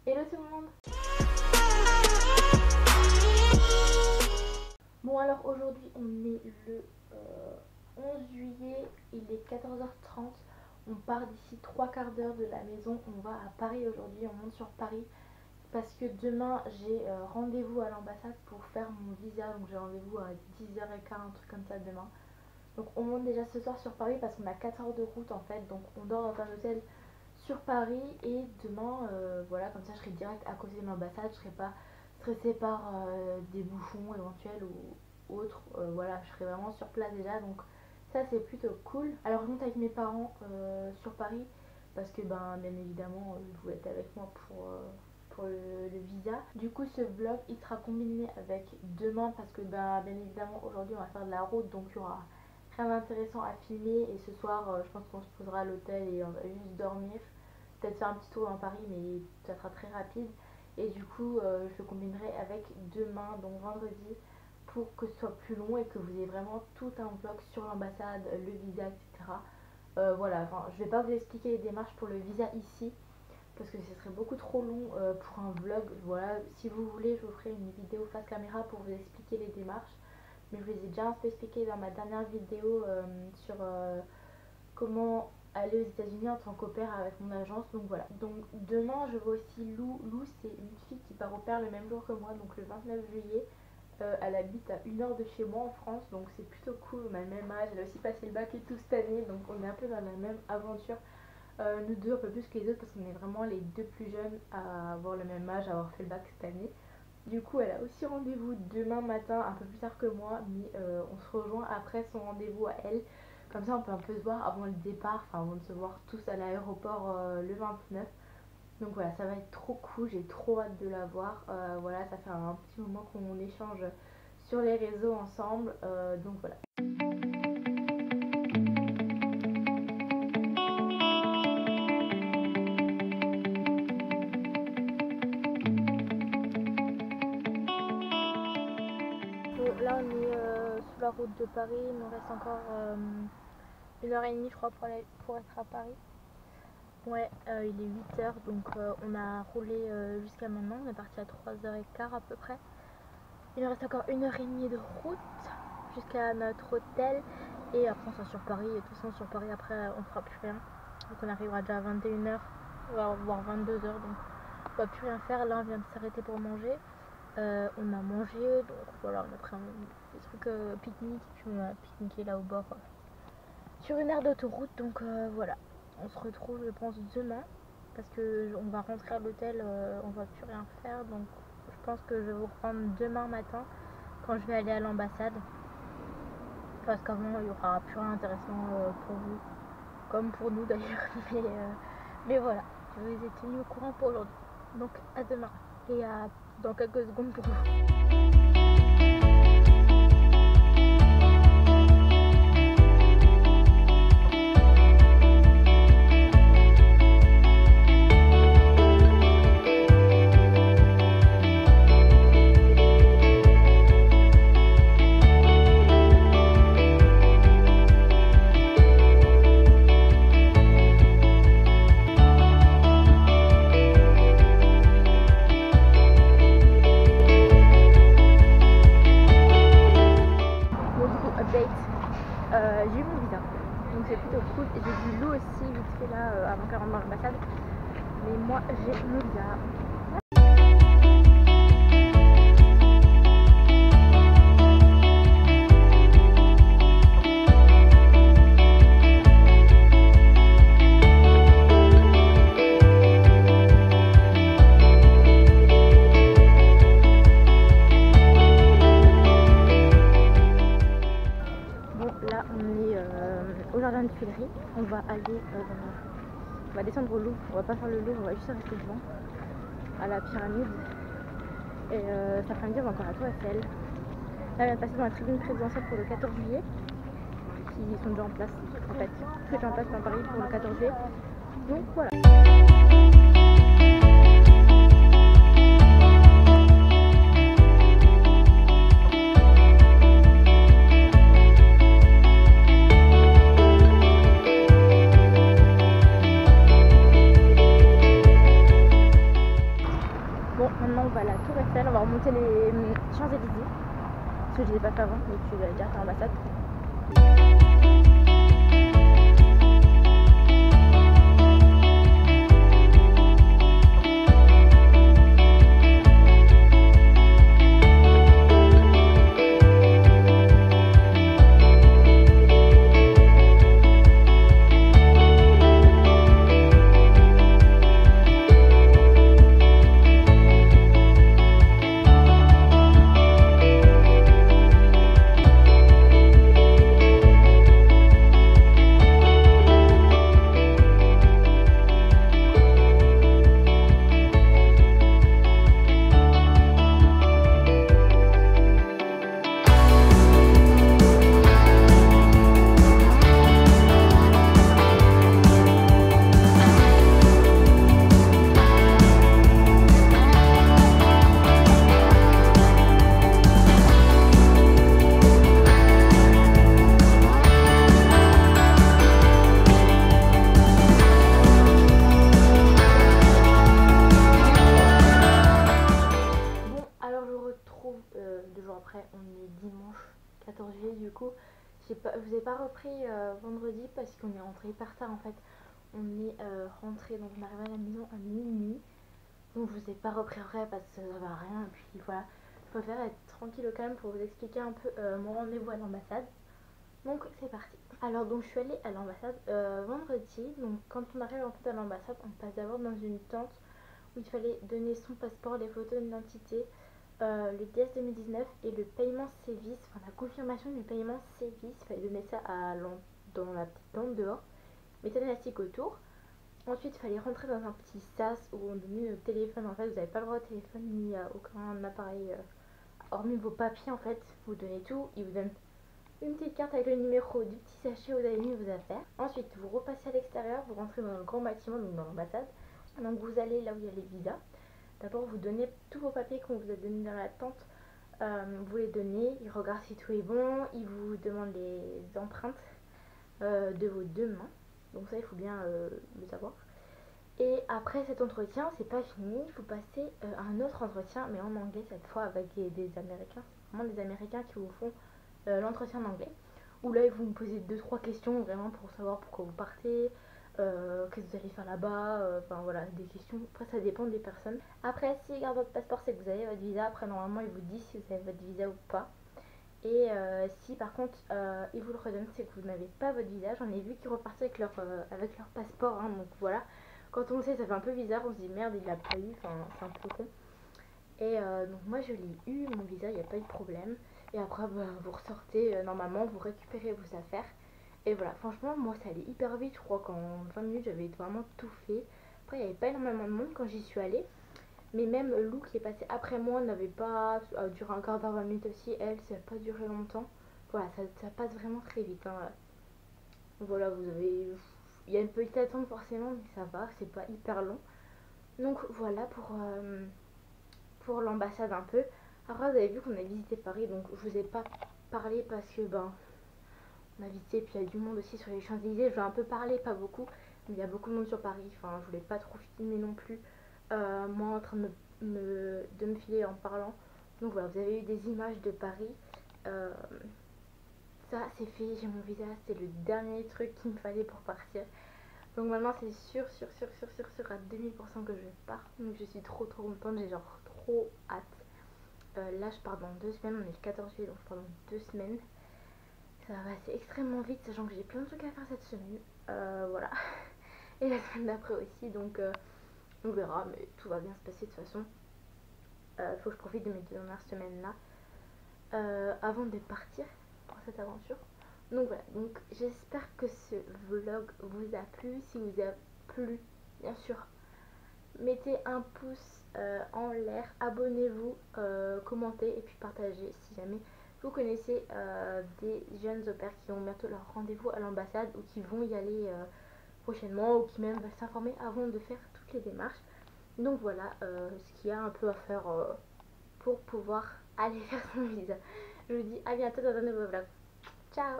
Hello tout le monde. Bon alors aujourd'hui on est le 11 juillet, il est 14h30. On part d'ici 3/4 d'heure de la maison. On va à Paris aujourd'hui, on monte sur Paris. Parce que demain j'ai rendez-vous à l'ambassade pour faire mon visa. Donc j'ai rendez-vous à 10h15, un truc comme ça demain. Donc on monte déjà ce soir sur Paris parce qu'on a 4 heures de route en fait. Donc on dort dans un hôtel sur Paris et demain voilà, comme ça je serai direct à côté de l'ambassade. Je serai pas stressée par des bouchons éventuels ou autres. Voilà, je serai vraiment sur place déjà. Donc ça c'est plutôt cool. Alors je monte avec mes parents sur Paris parce que bien évidemment ils voulaient être avec moi pour le visa. Du coup ce vlog il sera combiné avec demain parce que bien évidemment aujourd'hui on va faire de la route, donc il y aura rien d'intéressant à filmer. Et ce soir je pense qu'on se posera à l'hôtel et on va juste dormir, peut-être faire un petit tour dans Paris mais ça sera très rapide. Et du coup je le combinerai avec demain, donc vendredi, pour que ce soit plus long et que vous ayez vraiment tout un vlog sur l'ambassade, le visa, etc. Voilà, enfin, je vais pas vous expliquer les démarches pour le visa ici parce que ce serait beaucoup trop long pour un vlog. Voilà, si vous voulez je vous ferai une vidéo face caméra pour vous expliquer les démarches, mais je vous ai déjà un peu expliqué dans ma dernière vidéo sur comment aller aux États-Unis en tant qu'au pair avec mon agence. Donc voilà, donc demain je vois aussi Lou. Lou c'est une fille qui part au pair le même jour que moi, donc le 29 juillet. Elle habite à 1 heure de chez moi en France, donc c'est plutôt cool. On a le même âge, elle a aussi passé le bac et tout cette année, donc on est un peu dans la même aventure. Nous deux un peu plus que les autres parce qu'on est vraiment les deux plus jeunes à avoir le même âge, à avoir fait le bac cette année. Du coup elle a aussi rendez-vous demain matin, un peu plus tard que moi, mais on se rejoint après son rendez-vous à elle. Comme ça on peut un peu se voir avant le départ, enfin avant de se voir tous à l'aéroport le 29. Donc voilà, ça va être trop cool, j'ai trop hâte de la voir. Voilà, ça fait un petit moment qu'on échange sur les réseaux ensemble, donc voilà. Bon, là on est sur la route de Paris, il nous reste encore 1h30 je crois pour être à Paris. Ouais, il est 8h, donc on a roulé jusqu'à maintenant, on est parti à 3h15 à peu près. Il nous reste encore 1h30 de route jusqu'à notre hôtel et après on sera sur Paris. Et de toute façon sur Paris après on fera plus rien, donc on arrivera déjà à 21h voire 22h, donc on va plus rien faire. Là on vient de s'arrêter pour manger, on a mangé, donc voilà, on a pris des trucs pique-nique et puis on a pique-niqué là au bord sur une aire d'autoroute. Donc voilà, on se retrouve je pense demain parce que on va rentrer à l'hôtel, on va plus rien faire, donc je pense que je vais vous reprendre demain matin quand je vais aller à l'ambassade parce qu'avant il y aura plus rien intéressant pour vous comme pour nous d'ailleurs. Mais voilà, je vous ai tenu au courant pour aujourd'hui, donc à demain et à dans quelques secondes pour vous. J'ai eu mon visa, donc c'est plutôt cool. J'ai vu Lou aussi vite fait là avant qu'elle rentre dans l'ambassade, mais moi j'ai mon visa. Au jardin de Tuileries, on va aller on va descendre au Louvre. On va pas faire le Louvre, on va juste rester devant à la pyramide et cet après-midi on va encore à la Tour Eiffel. Là on vient de passer dans la tribune présidentielle pour le 14 juillet qui sont déjà en place en fait, tout est en place dans Paris pour le 14 juillet, donc voilà. Bon, maintenant on va à la Tour Eiffel, on va remonter les Champs-Élysées. Parce que je ne les ai pas fait avant, donc je vais direct à l'ambassade. Deux jours après, on est dimanche 14 juillet du coup. Je vous ai pas repris vendredi parce qu'on est rentré hyper tard en fait. On est rentré, donc on est arrivé à la maison à minuit. Donc je vous ai pas repris après parce que ça servait à rien. Et puis voilà, je préfère être tranquille au calme pour vous expliquer un peu mon rendez-vous à l'ambassade. Donc c'est parti. Alors donc je suis allée à l'ambassade vendredi. Donc quand on arrive en fait à l'ambassade, on passe d'abord dans une tente où il fallait donner son passeport, les photos d'identité, le DS 2019 et le paiement Cévis, enfin la confirmation du paiement Cévis. Il fallait donner ça dans la petite tente dehors, mettre un élastique autour. Ensuite il fallait rentrer dans un petit sas où on donnait le téléphone. En fait vous n'avez pas le droit au téléphone ni à aucun appareil hormis vos papiers. En fait vous donnez tout, ils vous donnent une petite carte avec le numéro du petit sachet où vous avez mis vos affaires. Ensuite vous repassez à l'extérieur, vous rentrez dans le grand bâtiment, donc dans l'ambassade. Donc vous allez là où il y a les visas. D'abord vous donnez tous vos papiers qu'on vous a donnés dans la tente, vous les donnez, ils regardent si tout est bon, ils vous demandent les empreintes de vos deux mains, donc ça il faut bien le savoir. Et après cet entretien, c'est pas fini, il faut passer à un autre entretien, mais en anglais cette fois avec des Américains. C'est vraiment des Américains qui vous font l'entretien en anglais, où là ils vont vous poser 2-3 questions vraiment pour savoir pourquoi vous partez, qu'est-ce que vous allez faire là-bas, enfin voilà, des questions. Après ça dépend des personnes. Après s'ils gardent votre passeport, c'est que vous avez votre visa. Après normalement ils vous disent si vous avez votre visa ou pas. Et si par contre ils vous le redonnent, c'est que vous n'avez pas votre visa. J'en ai vu qui repartaient avec leur passeport, hein, donc voilà. Quand on le sait, ça fait un peu bizarre, on se dit merde, il l'a pas eu, enfin c'est un peu con. Et donc moi je l'ai eu, mon visa, il n'y a pas eu de problème. Et après bah, vous ressortez normalement, vous récupérez vos affaires. Et voilà, franchement moi ça allait hyper vite, je crois qu'en 20 minutes j'avais vraiment tout fait. Après il n'y avait pas énormément de monde quand j'y suis allée. Mais même Lou qui est passée après moi n'avait pas duré un quart d'heure, 20 minutes aussi. Elle, ça n'a pas duré longtemps. Voilà, ça passe vraiment très vite, hein. Voilà, vous avez... Il y a une petite attente forcément, mais ça va, c'est pas hyper long. Donc voilà pour l'ambassade un peu. Après vous avez vu qu'on a visité Paris, donc je vous ai pas parlé parce que ben on a visité, puis il y a du monde aussi sur les Champs-Élysées. Je vais un peu parler, pas beaucoup, mais il y a beaucoup de monde sur Paris. Enfin je voulais pas trop filmer non plus, moi en train de me filer en parlant. Donc voilà, vous avez eu des images de Paris. Ça c'est fait, j'ai mon visa, c'est le dernier truc qu'il me fallait pour partir. Donc maintenant c'est sûr à 2000% que je pars. Donc je suis trop contente, j'ai genre trop hâte. Là je pars dans 2 semaines, on est le 14 juillet, donc je pars dans 2 semaines. Ça va passer extrêmement vite, sachant que j'ai plein de trucs à faire cette semaine. Voilà. Et la semaine d'après aussi, donc on verra, mais tout va bien se passer de toute façon. Faut que je profite de mes 2 dernières semaines là, avant de partir pour cette aventure. Donc voilà, donc j'espère que ce vlog vous a plu. Si vous a plu, bien sûr, mettez un pouce en l'air, abonnez-vous, commentez et puis partagez si jamais vous connaissez des jeunes au pair qui ont bientôt leur rendez-vous à l'ambassade ou qui vont y aller prochainement ou qui même veulent s'informer avant de faire toutes les démarches. Donc voilà ce qu'il y a un peu à faire pour pouvoir aller faire son visa. Je vous dis à bientôt dans un nouveau vlog. Ciao!